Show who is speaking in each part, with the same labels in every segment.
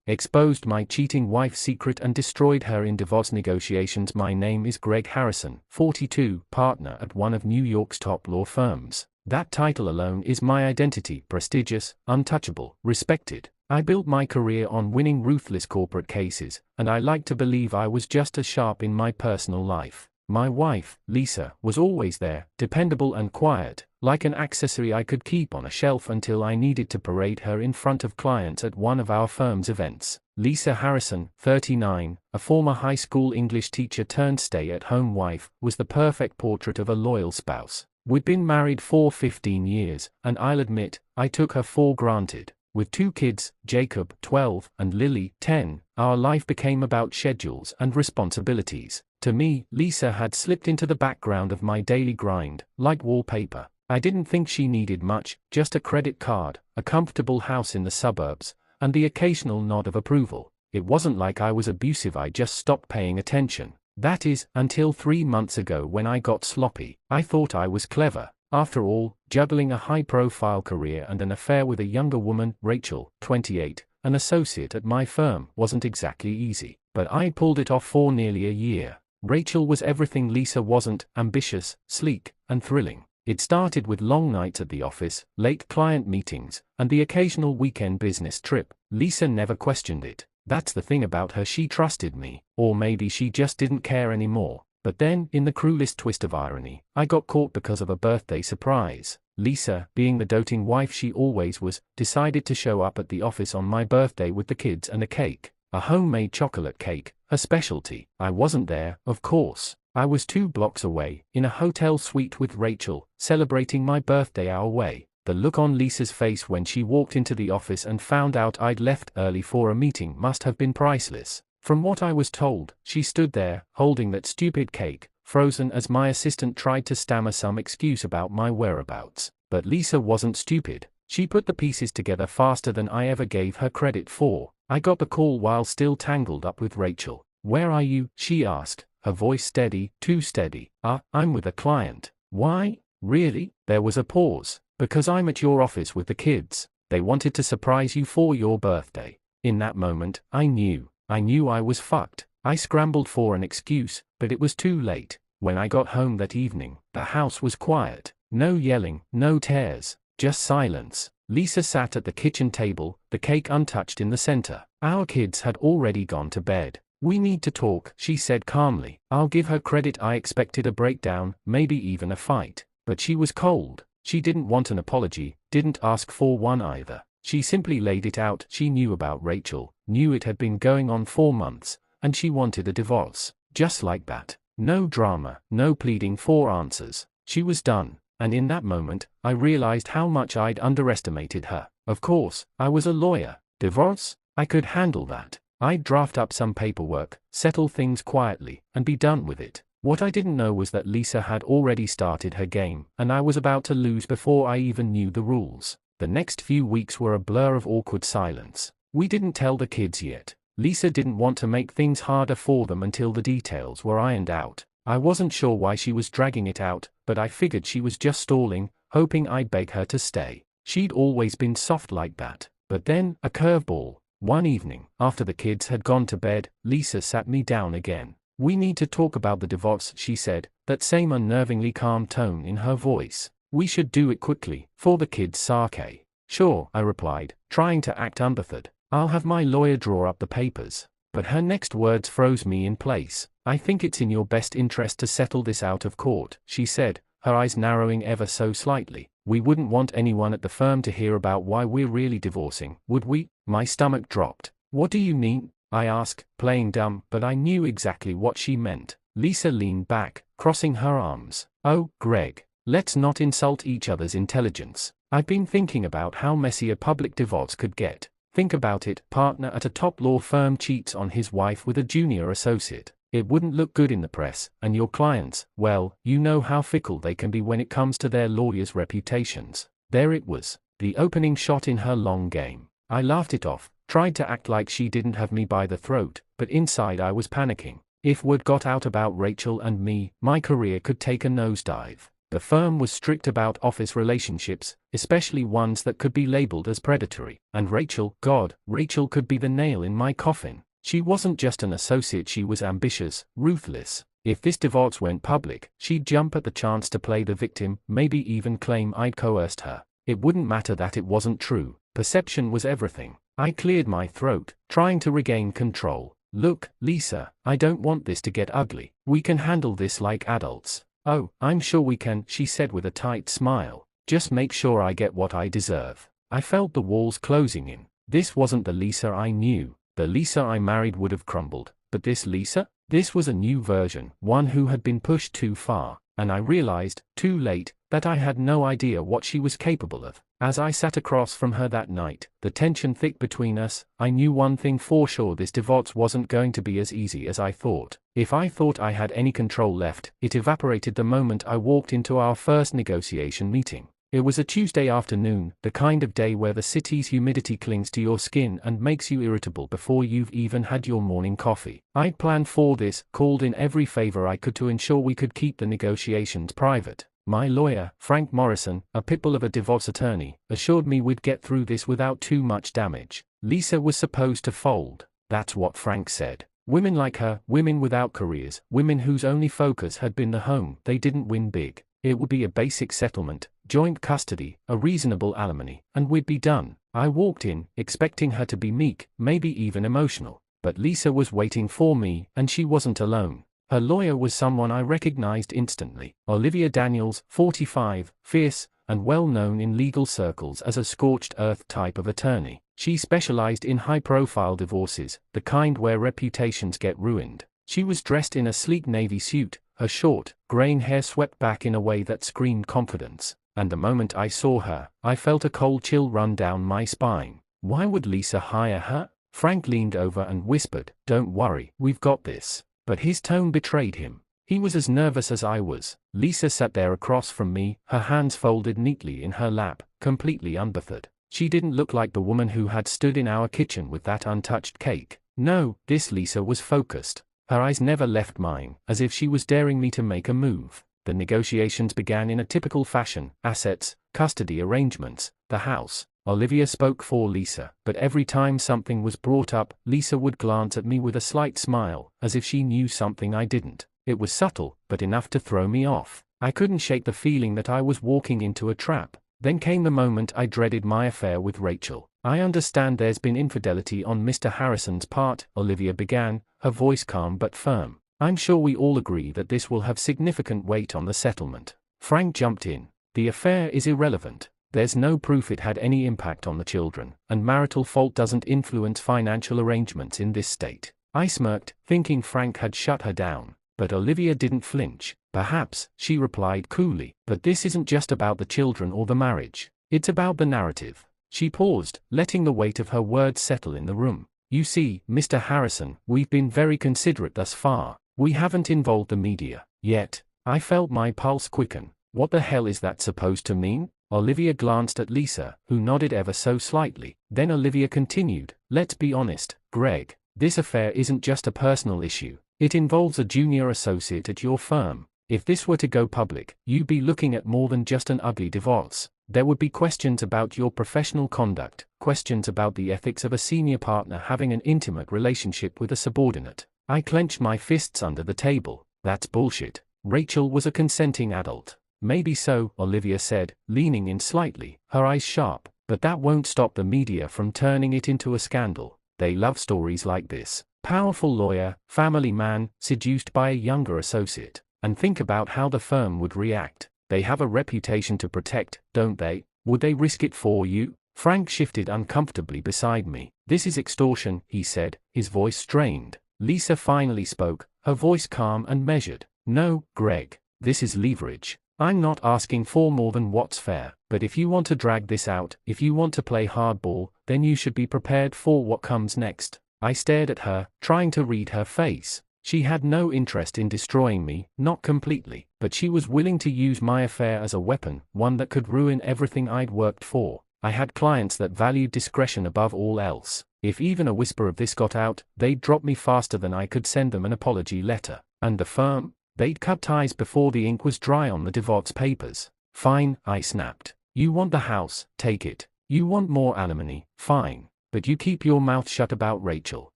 Speaker 1: exposed my cheating wife's secret and destroyed her in divorce negotiations. My name is Greg Harrison, 42, partner at one of New York's top law firms. That title alone is my identity, prestigious, untouchable, respected. I built my career on winning ruthless corporate cases, and I like to believe I was just as sharp in my personal life. My wife, Lisa, was always there, dependable and quiet, like an accessory I could keep on a shelf until I needed to parade her in front of clients at one of our firm's events. Lisa Harrison, 39, a former high school English teacher turned stay-at-home wife, was the perfect portrait of a loyal spouse. We'd been married for 15 years, and I'll admit, I took her for granted. With 2 kids, Jacob, 12, and Lily, 10, our life became about schedules and responsibilities. To me, Lisa had slipped into the background of my daily grind, like wallpaper. I didn't think she needed much, just a credit card, a comfortable house in the suburbs, and the occasional nod of approval. It wasn't like I was abusive, I just stopped paying attention. That is, until 3 months ago when I got sloppy. I thought I was clever. After all, juggling a high-profile career and an affair with a younger woman, Rachel, 28, an associate at my firm, wasn't exactly easy. But I pulled it off for nearly a year. Rachel was everything Lisa wasn't: ambitious, sleek, and thrilling. It started with long nights at the office, late client meetings, and the occasional weekend business trip. Lisa never questioned it. That's the thing about her, she trusted me. Or maybe she just didn't care anymore. But then, in the cruelest twist of irony, I got caught because of a birthday surprise. Lisa, being the doting wife she always was, decided to show up at the office on my birthday with the kids and a cake. A homemade chocolate cake, her specialty. I wasn't there, of course. I was 2 blocks away, in a hotel suite with Rachel, celebrating my birthday our way. The look on Lisa's face when she walked into the office and found out I'd left early for a meeting must have been priceless. From what I was told, she stood there, holding that stupid cake, frozen as my assistant tried to stammer some excuse about my whereabouts. But Lisa wasn't stupid. She put the pieces together faster than I ever gave her credit for. I got the call while still tangled up with Rachel. "Where are you?" she asked, her voice steady, too steady. I'm with a client." "Why? Really?" There was a pause. "Because I'm at your office with the kids. They wanted to surprise you for your birthday." In that moment, I knew I was fucked. I scrambled for an excuse, but it was too late. When I got home that evening, the house was quiet. No yelling, no tears, just silence. Lisa sat at the kitchen table, the cake untouched in the center. Our kids had already gone to bed. "We need to talk," she said calmly. I'll give her credit, I expected a breakdown, maybe even a fight. But she was cold. She didn't want an apology, didn't ask for one either. She simply laid it out. She knew about Rachel, knew it had been going on for months, and she wanted a divorce. Just like that. No drama, no pleading for answers. She was done. And in that moment, I realized how much I'd underestimated her. Of course, I was a lawyer. Divorce? I could handle that. I'd draft up some paperwork, settle things quietly, and be done with it. What I didn't know was that Lisa had already started her game, and I was about to lose before I even knew the rules. The next few weeks were a blur of awkward silence. We didn't tell the kids yet. Lisa didn't want to make things harder for them until the details were ironed out. I wasn't sure why she was dragging it out, but I figured she was just stalling, hoping I'd beg her to stay. She'd always been soft like that. But then, a curveball. One evening, after the kids had gone to bed, Lisa sat me down again. "We need to talk about the divorce," she said, that same unnervingly calm tone in her voice. "We should do it quickly, for the kids' sake." "Sure," I replied, trying to act unbothered. "I'll have my lawyer draw up the papers." But her next words froze me in place. "I think it's in your best interest to settle this out of court," she said, her eyes narrowing ever so slightly. "We wouldn't want anyone at the firm to hear about why we're really divorcing, would we?" My stomach dropped. "What do you mean?" I asked, playing dumb, but I knew exactly what she meant. Lisa leaned back, crossing her arms. "Oh, Greg, let's not insult each other's intelligence. I've been thinking about how messy a public divorce could get. Think about it, partner at a top law firm cheats on his wife with a junior associate. It wouldn't look good in the press, and your clients, well, you know how fickle they can be when it comes to their lawyers' reputations." There it was, the opening shot in her long game. I laughed it off, tried to act like she didn't have me by the throat, but inside I was panicking. If word got out about Rachel and me, my career could take a nosedive. The firm was strict about office relationships, especially ones that could be labeled as predatory. And Rachel, God, Rachel could be the nail in my coffin. She wasn't just an associate, she was ambitious, ruthless. If this divorce went public, she'd jump at the chance to play the victim, maybe even claim I'd coerced her. It wouldn't matter that it wasn't true. Perception was everything. I cleared my throat, trying to regain control. Look, Lisa, I don't want this to get ugly. We can handle this like adults. Oh, I'm sure we can, she said with a tight smile. Just make sure I get what I deserve. I felt the walls closing in. This wasn't the Lisa I knew. The Lisa I married would have crumbled. But this Lisa? This was a new version, one who had been pushed too far. And I realized, too late, that I had no idea what she was capable of. As I sat across from her that night, the tension thick between us, I knew one thing for sure: this divorce wasn't going to be as easy as I thought. If I thought I had any control left, it evaporated the moment I walked into our first negotiation meeting. It was a Tuesday afternoon, the kind of day where the city's humidity clings to your skin and makes you irritable before you've even had your morning coffee. I'd planned for this, called in every favor I could to ensure we could keep the negotiations private. My lawyer, Frank Morrison, a pitbull of a divorce attorney, assured me we'd get through this without too much damage. Lisa was supposed to fold. That's what Frank said. Women like her, women without careers, women whose only focus had been the home, they didn't win big. It would be a basic settlement, joint custody, a reasonable alimony, and we'd be done. I walked in, expecting her to be meek, maybe even emotional. But Lisa was waiting for me, and she wasn't alone. Her lawyer was someone I recognized instantly. Olivia Daniels, 45, fierce, and well known in legal circles as a scorched earth type of attorney. She specialized in high-profile divorces, the kind where reputations get ruined. She was dressed in a sleek navy suit, her short, graying hair swept back in a way that screamed confidence. And the moment I saw her, I felt a cold chill run down my spine. Why would Lisa hire her? Frank leaned over and whispered, "Don't worry, we've got this." But his tone betrayed him. He was as nervous as I was. Lisa sat there across from me, her hands folded neatly in her lap, completely unbothered. She didn't look like the woman who had stood in our kitchen with that untouched cake. No, this Lisa was focused. Her eyes never left mine, as if she was daring me to make a move. The negotiations began in a typical fashion: assets, custody arrangements, the house. Olivia spoke for Lisa, but every time something was brought up, Lisa would glance at me with a slight smile, as if she knew something I didn't. It was subtle, but enough to throw me off. I couldn't shake the feeling that I was walking into a trap. Then came the moment I dreaded: my affair with Rachel. "I understand there's been infidelity on Mr. Harrison's part," Olivia began, her voice calm but firm. "I'm sure we all agree that this will have significant weight on the settlement." Frank jumped in. "The affair is irrelevant. There's no proof it had any impact on the children, and marital fault doesn't influence financial arrangements in this state." I smirked, thinking Frank had shut her down. But Olivia didn't flinch. "Perhaps," she replied coolly, "but this isn't just about the children or the marriage. It's about the narrative." She paused, letting the weight of her words settle in the room. "You see, Mr. Harrison, we've been very considerate thus far. We haven't involved the media yet." I felt my pulse quicken. What the hell is that supposed to mean? Olivia glanced at Lisa, who nodded ever so slightly. Then Olivia continued, "Let's be honest, Greg. This affair isn't just a personal issue. It involves a junior associate at your firm. If this were to go public, you'd be looking at more than just an ugly divorce. There would be questions about your professional conduct, questions about the ethics of a senior partner having an intimate relationship with a subordinate." I clenched my fists under the table. "That's bullshit. Rachel was a consenting adult." "Maybe so," Olivia said, leaning in slightly, her eyes sharp, "but that won't stop the media from turning it into a scandal. They love stories like this. Powerful lawyer, family man, seduced by a younger associate. And think about how the firm would react. They have a reputation to protect, don't they? Would they risk it for you?" Frank shifted uncomfortably beside me. "This is extortion," he said, his voice strained. Lisa finally spoke, her voice calm and measured. "No, Greg. This is leverage. I'm not asking for more than what's fair, but if you want to drag this out, if you want to play hardball, then you should be prepared for what comes next." I stared at her, trying to read her face. She had no interest in destroying me, not completely, but she was willing to use my affair as a weapon, one that could ruin everything I'd worked for. I had clients that valued discretion above all else. If even a whisper of this got out, they'd drop me faster than I could send them an apology letter. And the firm? They'd cut ties before the ink was dry on the divorce papers. Fine, I snapped. You want the house, take it. You want more alimony, fine. But you keep your mouth shut about Rachel.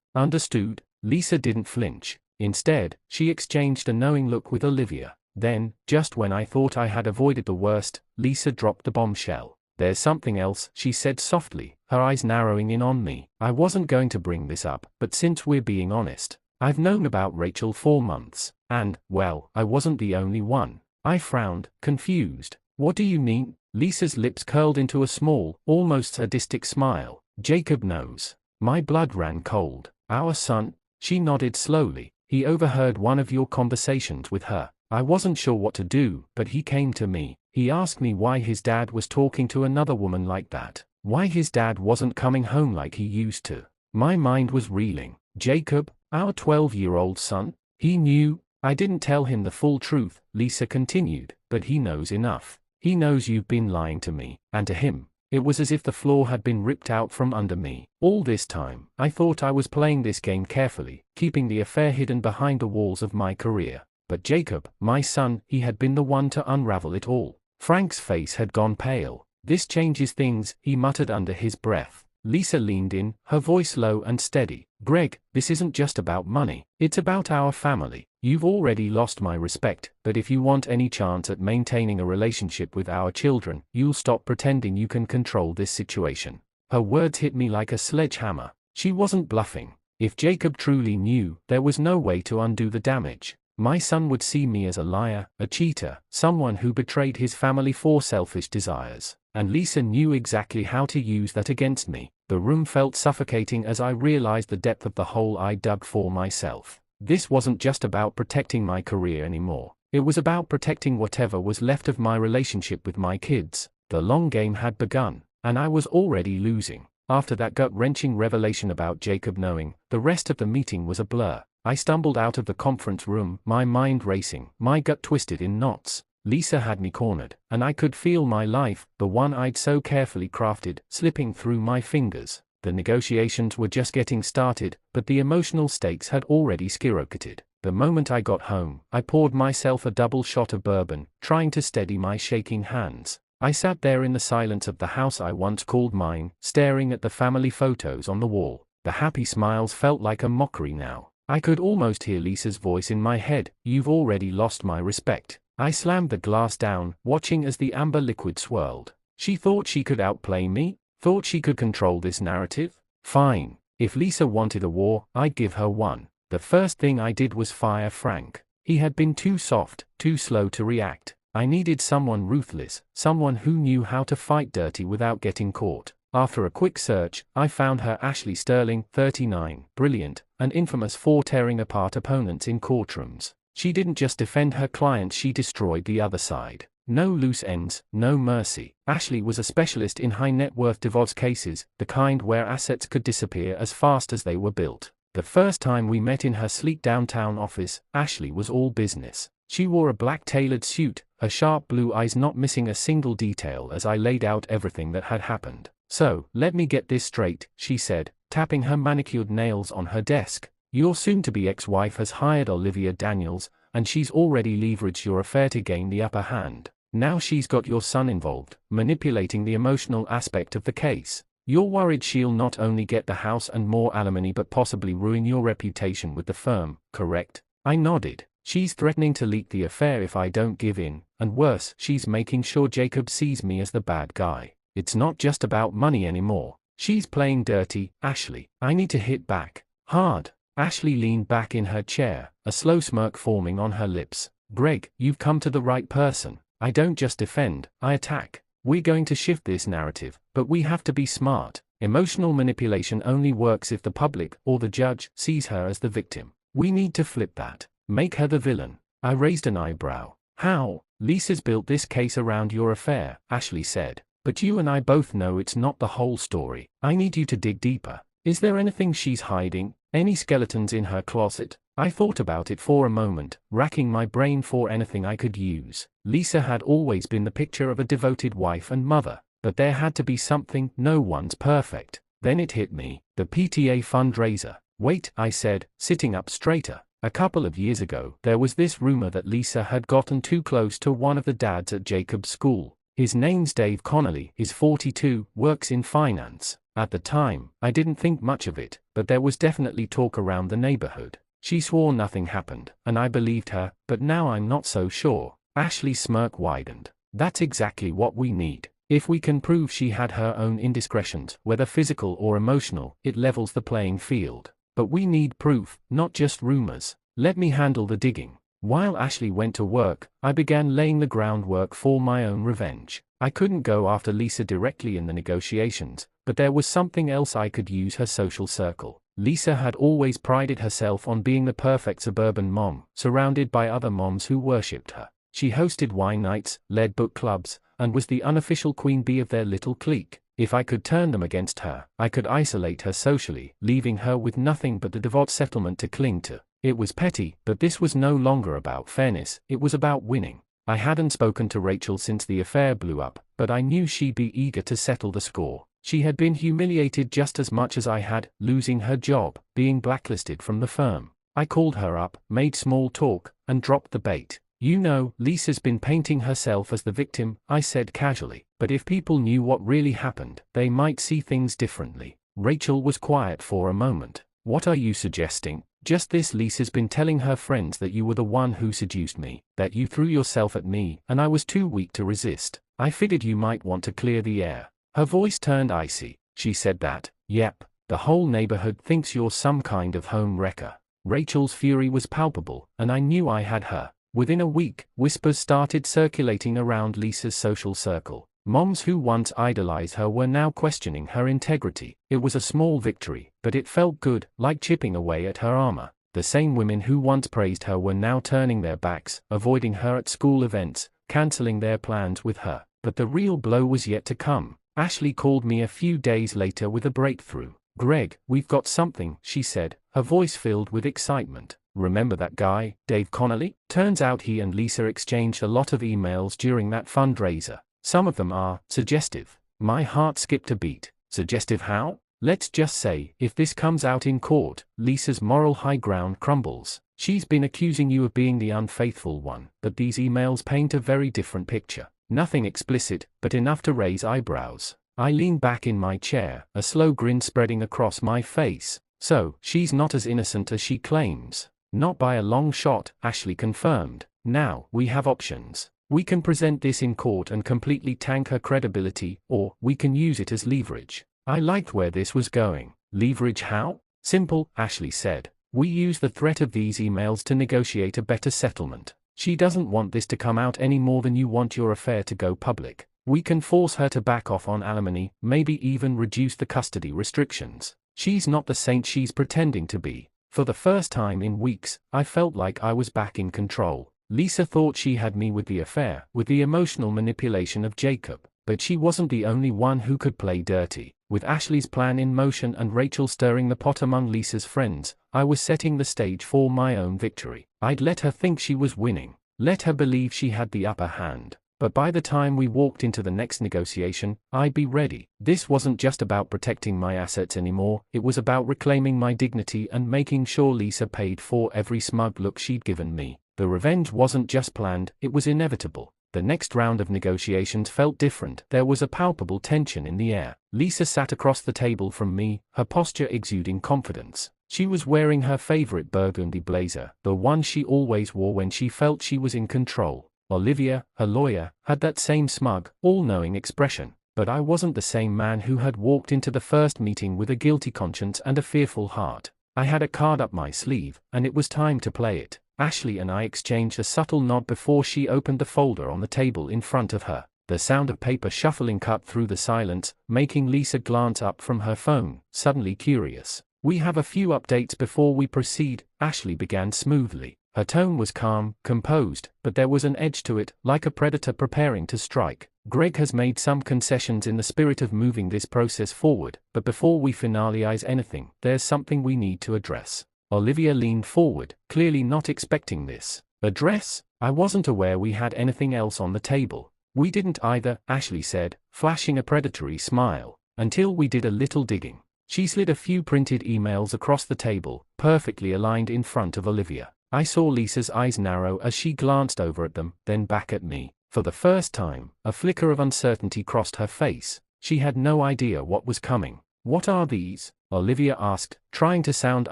Speaker 1: Understood? Lisa didn't flinch. Instead, she exchanged a knowing look with Olivia. Then, just when I thought I had avoided the worst, Lisa dropped the bombshell. There's something else, she said softly, her eyes narrowing in on me. I wasn't going to bring this up, but since we're being honest, I've known about Rachel 4 months, and, well, I wasn't the only one. I frowned, confused. What do you mean? Lisa's lips curled into a small, almost sadistic smile. Jacob knows. My blood ran cold. Our son? She nodded slowly. He overheard one of your conversations with her. I wasn't sure what to do, but he came to me. He asked me why his dad was talking to another woman like that. Why his dad wasn't coming home like he used to. My mind was reeling. Jacob, our 12-year-old son? He knew. I didn't tell him the full truth, Lisa continued, but he knows enough. He knows you've been lying to me, and to him, it was as if the floor had been ripped out from under me. All this time, I thought I was playing this game carefully, keeping the affair hidden behind the walls of my career. But Jacob, my son, he had been the one to unravel it all. Frank's face had gone pale. This changes things, he muttered under his breath. Lisa leaned in, her voice low and steady. Greg, this isn't just about money. It's about our family. You've already lost my respect, but if you want any chance at maintaining a relationship with our children, you'll stop pretending you can control this situation. Her words hit me like a sledgehammer. She wasn't bluffing. If Jacob truly knew, there was no way to undo the damage. My son would see me as a liar, a cheater, someone who betrayed his family for selfish desires. And Lisa knew exactly how to use that against me. The room felt suffocating as I realized the depth of the hole I dug for myself. This wasn't just about protecting my career anymore. It was about protecting whatever was left of my relationship with my kids. The long game had begun, and I was already losing. After that gut-wrenching revelation about Jacob knowing, the rest of the meeting was a blur. I stumbled out of the conference room, my mind racing, my gut twisted in knots. Lisa had me cornered, and I could feel my life, the one I'd so carefully crafted, slipping through my fingers. The negotiations were just getting started, but the emotional stakes had already skyrocketed. The moment I got home, I poured myself a double shot of bourbon, trying to steady my shaking hands. I sat there in the silence of the house I once called mine, staring at the family photos on the wall. The happy smiles felt like a mockery now. I could almost hear Lisa's voice in my head. You've already lost my respect. I slammed the glass down, watching as the amber liquid swirled. She thought she could outplay me? Thought she could control this narrative? Fine. If Lisa wanted a war, I'd give her one. The first thing I did was fire Frank. He had been too soft, too slow to react. I needed someone ruthless, someone who knew how to fight dirty without getting caught. After a quick search, I found her Ashley Sterling, 39, brilliant, and infamous for tearing apart opponents in courtrooms. She didn't just defend her clients, she destroyed the other side. No loose ends, no mercy. Ashley was a specialist in high net worth divorce cases, the kind where assets could disappear as fast as they were built. The first time we met in her sleek downtown office, Ashley was all business. She wore a black tailored suit, her sharp blue eyes not missing a single detail as I laid out everything that had happened. So, let me get this straight, she said, tapping her manicured nails on her desk. Your soon-to-be ex-wife has hired Olivia Daniels, and she's already leveraged your affair to gain the upper hand. Now she's got your son involved, manipulating the emotional aspect of the case. You're worried she'll not only get the house and more alimony but possibly ruin your reputation with the firm, correct? I nodded. She's threatening to leak the affair if I don't give in, and worse, she's making sure Jacob sees me as the bad guy. It's not just about money anymore. She's playing dirty, Ashley. I need to hit back. Hard. Ashley leaned back in her chair, a slow smirk forming on her lips. Greg, you've come to the right person. I don't just defend, I attack. We're going to shift this narrative, but we have to be smart. Emotional manipulation only works if the public, or the judge, sees her as the victim. We need to flip that. Make her the villain. I raised an eyebrow. How? Lisa's built this case around your affair, Ashley said. But you and I both know it's not the whole story. I need you to dig deeper. Is there anything she's hiding? Any skeletons in her closet? I thought about it for a moment, racking my brain for anything I could use. Lisa had always been the picture of a devoted wife and mother, but there had to be something. No one's perfect. Then it hit me. The PTA fundraiser. Wait, I said, sitting up straighter. A couple of years ago, there was this rumor that Lisa had gotten too close to one of the dads at Jacob's school. His name's Dave Connolly, he's 42, works in finance. At the time, I didn't think much of it, but there was definitely talk around the neighborhood. She swore nothing happened, and I believed her, but now I'm not so sure. Ashley's smirk widened. That's exactly what we need. If we can prove she had her own indiscretions, whether physical or emotional, it levels the playing field. But we need proof, not just rumors. Let me handle the digging. While Ashley went to work, I began laying the groundwork for my own revenge. I couldn't go after Lisa directly in the negotiations, but there was something else I could use: her social circle. Lisa had always prided herself on being the perfect suburban mom, surrounded by other moms who worshipped her. She hosted wine nights, led book clubs, and was the unofficial queen bee of their little clique. If I could turn them against her, I could isolate her socially, leaving her with nothing but the divorce settlement to cling to. It was petty, but this was no longer about fairness, it was about winning. I hadn't spoken to Rachel since the affair blew up, but I knew she'd be eager to settle the score. She had been humiliated just as much as I had, losing her job, being blacklisted from the firm. I called her up, made small talk, and dropped the bait. You know, Lisa's been painting herself as the victim, I said casually, but if people knew what really happened, they might see things differently. Rachel was quiet for a moment. What are you suggesting? Just this: Lisa's been telling her friends that you were the one who seduced me, that you threw yourself at me, and I was too weak to resist. I figured you might want to clear the air. Her voice turned icy. She said that, yep, the whole neighborhood thinks you're some kind of home wrecker. Rachel's fury was palpable, and I knew I had her. Within a week, whispers started circulating around Lisa's social circle. Moms who once idolized her were now questioning her integrity. It was a small victory, but it felt good, like chipping away at her armor. The same women who once praised her were now turning their backs, avoiding her at school events, canceling their plans with her. But the real blow was yet to come. Ashley called me a few days later with a breakthrough. "Greg, we've got something," she said, her voice filled with excitement. "Remember that guy, Dave Connolly? Turns out he and Lisa exchanged a lot of emails during that fundraiser. Some of them are suggestive." My heart skipped a beat. Suggestive how? Let's just say, if this comes out in court, Lisa's moral high ground crumbles. She's been accusing you of being the unfaithful one, but these emails paint a very different picture. Nothing explicit, but enough to raise eyebrows. I leaned back in my chair, a slow grin spreading across my face. So, she's not as innocent as she claims. Not by a long shot, Ashley confirmed. Now, we have options. We can present this in court and completely tank her credibility, or we can use it as leverage. I liked where this was going. Leverage how? Simple, Ashley said. We use the threat of these emails to negotiate a better settlement. She doesn't want this to come out any more than you want your affair to go public. We can force her to back off on alimony, maybe even reduce the custody restrictions. She's not the saint she's pretending to be. For the first time in weeks, I felt like I was back in control. Lisa thought she had me with the affair, with the emotional manipulation of Jacob, but she wasn't the only one who could play dirty. With Ashley's plan in motion and Rachel stirring the pot among Lisa's friends, I was setting the stage for my own victory. I'd let her think she was winning, let her believe she had the upper hand. But by the time we walked into the next negotiation, I'd be ready. This wasn't just about protecting my assets anymore, it was about reclaiming my dignity and making sure Lisa paid for every smug look she'd given me. The revenge wasn't just planned, it was inevitable. The next round of negotiations felt different. There was a palpable tension in the air. Lisa sat across the table from me, her posture exuding confidence. She was wearing her favorite burgundy blazer, the one she always wore when she felt she was in control. Olivia, her lawyer, had that same smug, all-knowing expression, but I wasn't the same man who had walked into the first meeting with a guilty conscience and a fearful heart. I had a card up my sleeve, and it was time to play it. Ashley and I exchanged a subtle nod before she opened the folder on the table in front of her. The sound of paper shuffling cut through the silence, making Lisa glance up from her phone, suddenly curious. "We have a few updates before we proceed," Ashley began smoothly. Her tone was calm, composed, but there was an edge to it, like a predator preparing to strike. "Greg has made some concessions in the spirit of moving this process forward, but before we finalize anything, there's something we need to address." Olivia leaned forward, clearly not expecting this. "Address?" I wasn't aware we had anything else on the table. "We didn't either," Ashley said, flashing a predatory smile, "until we did a little digging." She slid a few printed emails across the table, perfectly aligned in front of Olivia. I saw Lisa's eyes narrow as she glanced over at them, then back at me. For the first time, a flicker of uncertainty crossed her face. She had no idea what was coming. "What are these?" Olivia asked, trying to sound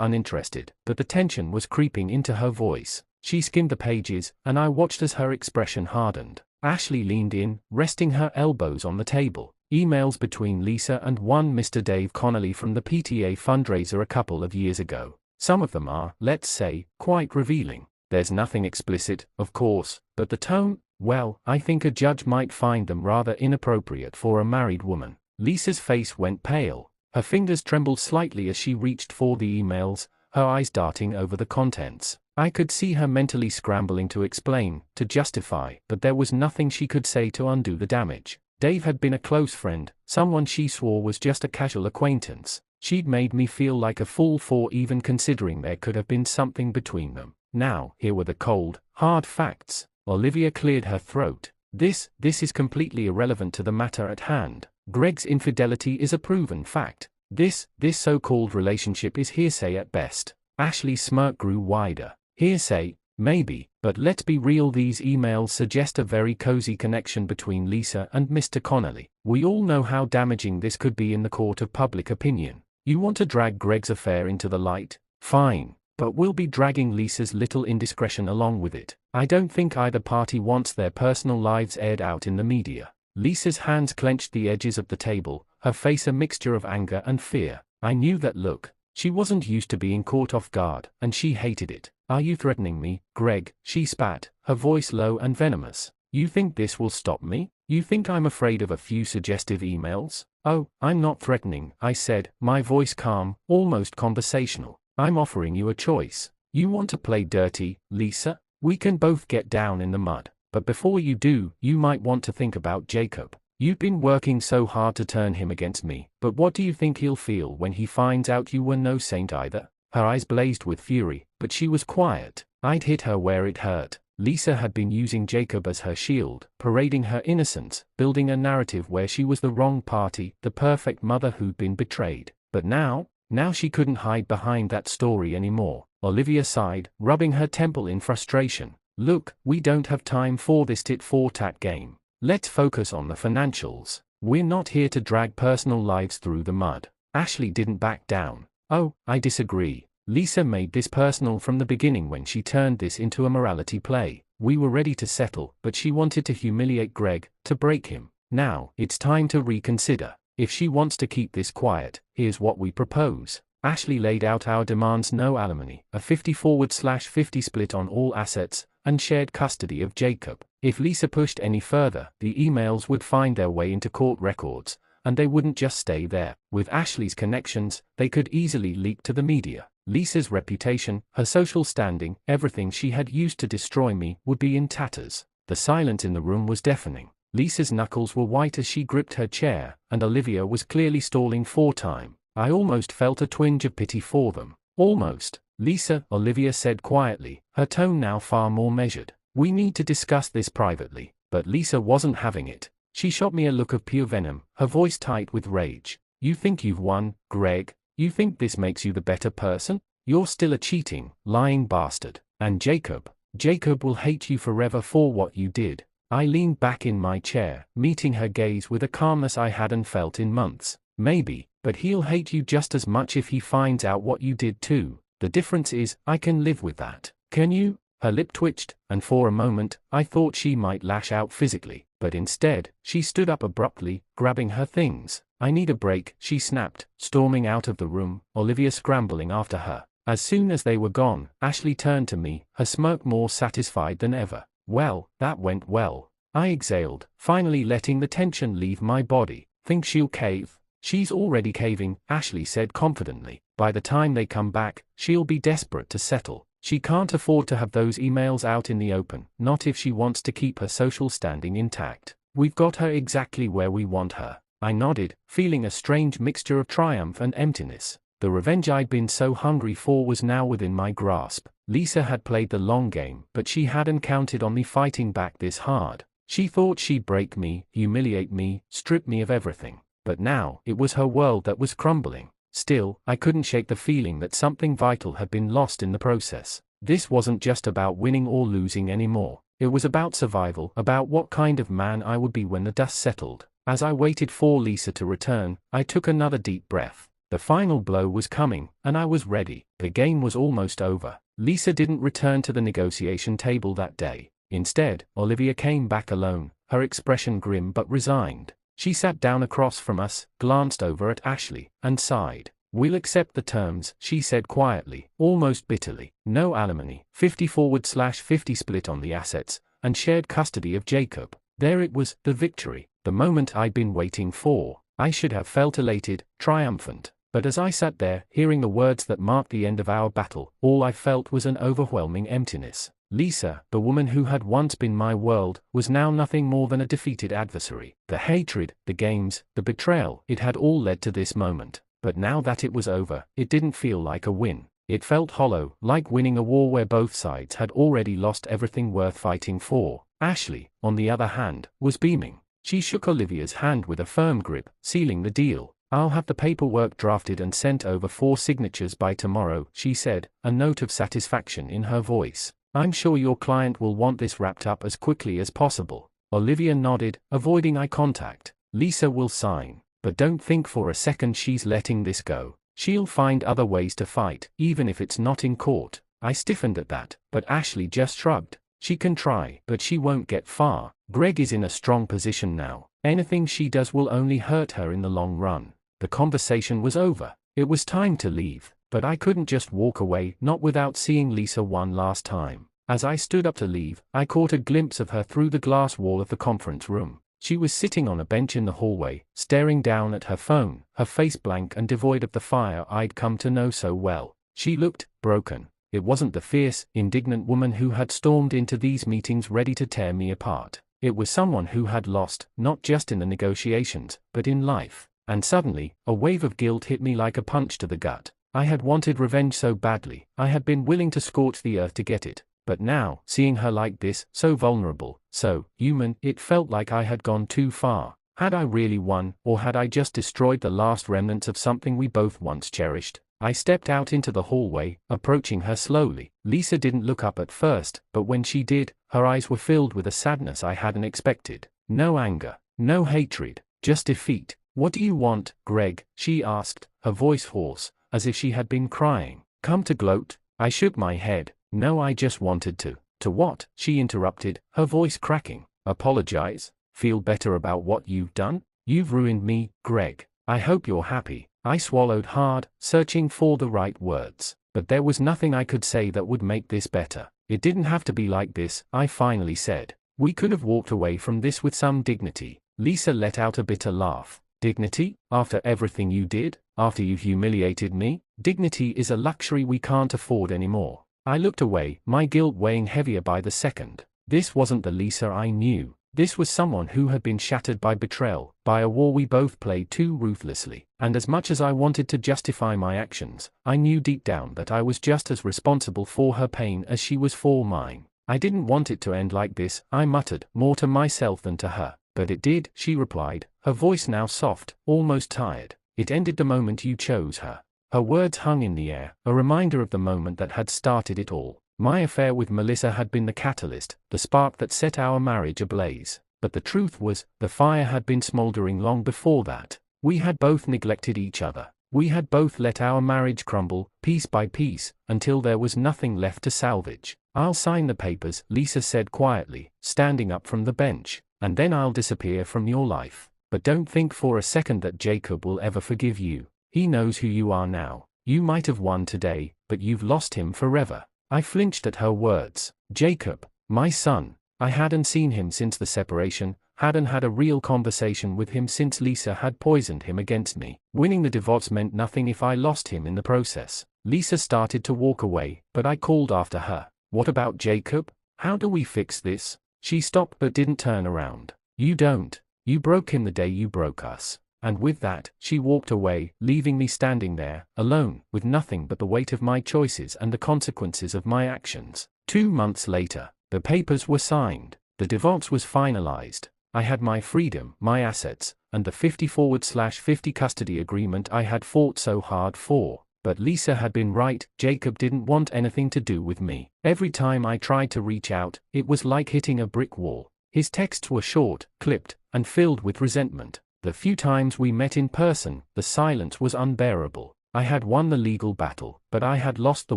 Speaker 1: uninterested, but the tension was creeping into her voice. She skimmed the pages, and I watched as her expression hardened. Ashley leaned in, resting her elbows on the table. "Emails between Lisa and one Mr. Dave Connolly from the PTA fundraiser a couple of years ago. Some of them are, let's say, quite revealing. There's nothing explicit, of course, but the tone, well, I think a judge might find them rather inappropriate for a married woman." Lisa's face went pale. Her fingers trembled slightly as she reached for the emails, her eyes darting over the contents. I could see her mentally scrambling to explain, to justify, but there was nothing she could say to undo the damage. Dave had been a close friend, someone she swore was just a casual acquaintance. She'd made me feel like a fool for even considering there could have been something between them. Now, here were the cold, hard facts. Olivia cleared her throat. This is completely irrelevant to the matter at hand. Greg's infidelity is a proven fact. This so-called relationship is hearsay at best. Ashley's smirk grew wider. Hearsay, maybe, but let's be real, these emails suggest a very cozy connection between Lisa and Mr. Connolly. We all know how damaging this could be in the court of public opinion. You want to drag Greg's affair into the light? Fine, but we'll be dragging Lisa's little indiscretion along with it. I don't think either party wants their personal lives aired out in the media. Lisa's hands clenched the edges of the table, her face a mixture of anger and fear. I knew that look. She wasn't used to being caught off guard, and she hated it. "Are you threatening me, Greg?" she spat, her voice low and venomous. "You think this will stop me? You think I'm afraid of a few suggestive emails?" "Oh, I'm not threatening," I said, my voice calm, almost conversational. "I'm offering you a choice. You want to play dirty, Lisa? We can both get down in the mud. But before you do, you might want to think about Jacob. You've been working so hard to turn him against me, but what do you think he'll feel when he finds out you were no saint either?" Her eyes blazed with fury, but she was quiet. I'd hit her where it hurt. Lisa had been using Jacob as her shield, parading her innocence, building a narrative where she was the wrong party, the perfect mother who'd been betrayed. But now she couldn't hide behind that story anymore. Olivia sighed, rubbing her temple in frustration. "Look, we don't have time for this tit-for-tat game. Let's focus on the financials. We're not here to drag personal lives through the mud." Ashley didn't back down. "Oh, I disagree. Lisa made this personal from the beginning when she turned this into a morality play. We were ready to settle, but she wanted to humiliate Greg, to break him. Now, it's time to reconsider. If she wants to keep this quiet, here's what we propose." Ashley laid out our demands: no alimony, a 50/50 split on all assets, and shared custody of Jacob. If Lisa pushed any further, the emails would find their way into court records, and they wouldn't just stay there. With Ashley's connections, they could easily leak to the media. Lisa's reputation, her social standing, everything she had used to destroy me, would be in tatters. The silence in the room was deafening. Lisa's knuckles were white as she gripped her chair, and Olivia was clearly stalling for time. I almost felt a twinge of pity for them. "Almost. Lisa," Olivia said quietly, her tone now far more measured. "We need to discuss this privately." But Lisa wasn't having it. She shot me a look of pure venom, her voice tight with rage. "You think you've won, Greg? You think this makes you the better person? You're still a cheating, lying bastard. And Jacob will hate you forever for what you did." I leaned back in my chair, meeting her gaze with a calmness I hadn't felt in months. "Maybe, but he'll hate you just as much if he finds out what you did too. The difference is, I can live with that. Can you?" Her lip twitched, and for a moment, I thought she might lash out physically, but instead, she stood up abruptly, grabbing her things. "I need a break," she snapped, storming out of the room, Olivia scrambling after her. As soon as they were gone, Ashley turned to me, her smirk more satisfied than ever. "Well, that went well." I exhaled, finally letting the tension leave my body. "Think she'll cave?" "She's already caving," Ashley said confidently. "By the time they come back, she'll be desperate to settle. She can't afford to have those emails out in the open, not if she wants to keep her social standing intact. We've got her exactly where we want her." I nodded, feeling a strange mixture of triumph and emptiness. The revenge I'd been so hungry for was now within my grasp. Lisa had played the long game, but she hadn't counted on me fighting back this hard. She thought she'd break me, humiliate me, strip me of everything. But now, it was her world that was crumbling. Still, I couldn't shake the feeling that something vital had been lost in the process. This wasn't just about winning or losing anymore. It was about survival, about what kind of man I would be when the dust settled. As I waited for Lisa to return, I took another deep breath. The final blow was coming, and I was ready. The game was almost over. Lisa didn't return to the negotiation table that day. Instead, Olivia came back alone, her expression grim but resigned. She sat down across from us, glanced over at Ashley, and sighed. "We'll accept the terms," she said quietly, almost bitterly. "No alimony, 50/50 split on the assets, and shared custody of Jacob." There it was, the victory, the moment I'd been waiting for. I should have felt elated, triumphant. But as I sat there, hearing the words that marked the end of our battle, all I felt was an overwhelming emptiness. Lisa, the woman who had once been my world, was now nothing more than a defeated adversary. The hatred, the games, the betrayal, it had all led to this moment. But now that it was over, it didn't feel like a win. It felt hollow, like winning a war where both sides had already lost everything worth fighting for. Ashley, on the other hand, was beaming. She shook Olivia's hand with a firm grip, sealing the deal. "I'll have the paperwork drafted and sent over for signatures by tomorrow," she said, a note of satisfaction in her voice. "I'm sure your client will want this wrapped up as quickly as possible." Olivia nodded, avoiding eye contact. "Lisa will sign. But don't think for a second she's letting this go. She'll find other ways to fight, even if it's not in court." I stiffened at that, but Ashley just shrugged. "She can try, but she won't get far. Greg is in a strong position now. Anything she does will only hurt her in the long run." The conversation was over. It was time to leave, but I couldn't just walk away, not without seeing Lisa one last time. As I stood up to leave, I caught a glimpse of her through the glass wall of the conference room. She was sitting on a bench in the hallway, staring down at her phone, her face blank and devoid of the fire I'd come to know so well. She looked broken. It wasn't the fierce, indignant woman who had stormed into these meetings ready to tear me apart. It was someone who had lost, not just in the negotiations, but in life. And suddenly, a wave of guilt hit me like a punch to the gut. I had wanted revenge so badly, I had been willing to scorch the earth to get it. But now, seeing her like this, so vulnerable, so human, it felt like I had gone too far. Had I really won, or had I just destroyed the last remnants of something we both once cherished? I stepped out into the hallway, approaching her slowly. Lisa didn't look up at first, but when she did, her eyes were filled with a sadness I hadn't expected. No anger, no hatred, just defeat. "What do you want, Greg?" she asked, her voice hoarse, as if she had been crying. "Come to gloat?" I shook my head. "No, I just wanted to." "To what?" she interrupted, her voice cracking. "Apologize? Feel better about what you've done? You've ruined me, Greg. I hope you're happy." I swallowed hard, searching for the right words. But there was nothing I could say that would make this better. "It didn't have to be like this," I finally said. "We could have walked away from this with some dignity." Lisa let out a bitter laugh. "Dignity? After everything you did? After you've humiliated me? Dignity is a luxury we can't afford anymore." I looked away, my guilt weighing heavier by the second. This wasn't the Lisa I knew. This was someone who had been shattered by betrayal, by a war we both played too ruthlessly. And as much as I wanted to justify my actions, I knew deep down that I was just as responsible for her pain as she was for mine. "I didn't want it to end like this," I muttered, more to myself than to her. "But it did," she replied, her voice now soft, almost tired. "It ended the moment you chose her." Her words hung in the air, a reminder of the moment that had started it all. My affair with Melissa had been the catalyst, the spark that set our marriage ablaze. But the truth was, the fire had been smoldering long before that. We had both neglected each other. We had both let our marriage crumble, piece by piece, until there was nothing left to salvage. "I'll sign the papers," Lisa said quietly, standing up from the bench, "and then I'll disappear from your life. But don't think for a second that Jacob will ever forgive you. He knows who you are now. You might have won today, but you've lost him forever." I flinched at her words. Jacob, my son. I hadn't seen him since the separation, hadn't had a real conversation with him since Lisa had poisoned him against me. Winning the divorce meant nothing if I lost him in the process. Lisa started to walk away, but I called after her. "What about Jacob? How do we fix this?" She stopped but didn't turn around. "You don't. You broke him the day you broke us." And with that, she walked away, leaving me standing there, alone, with nothing but the weight of my choices and the consequences of my actions. 2 months later, the papers were signed. The divorce was finalized. I had my freedom, my assets, and the 50/50 custody agreement I had fought so hard for. But Lisa had been right, Jacob didn't want anything to do with me. Every time I tried to reach out, it was like hitting a brick wall. His texts were short, clipped, and filled with resentment. The few times we met in person, the silence was unbearable. I had won the legal battle, but I had lost the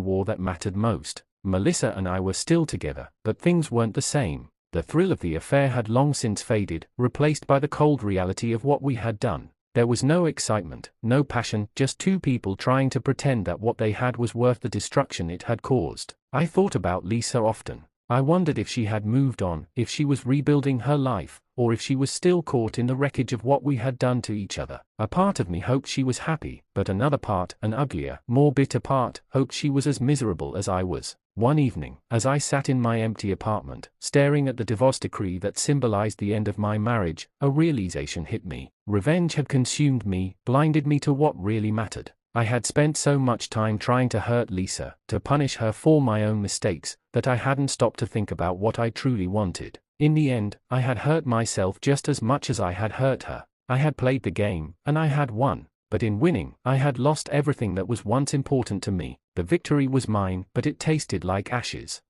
Speaker 1: war that mattered most. Melissa and I were still together, but things weren't the same. The thrill of the affair had long since faded, replaced by the cold reality of what we had done. There was no excitement, no passion, just two people trying to pretend that what they had was worth the destruction it had caused. I thought about Lisa often. I wondered if she had moved on, if she was rebuilding her life, or if she was still caught in the wreckage of what we had done to each other. A part of me hoped she was happy, but another part, an uglier, more bitter part, hoped she was as miserable as I was. One evening, as I sat in my empty apartment, staring at the divorce decree that symbolized the end of my marriage, a realization hit me. Revenge had consumed me, blinded me to what really mattered. I had spent so much time trying to hurt Lisa, to punish her for my own mistakes, that I hadn't stopped to think about what I truly wanted. In the end, I had hurt myself just as much as I had hurt her. I had played the game, and I had won. But in winning, I had lost everything that was once important to me. The victory was mine, but it tasted like ashes.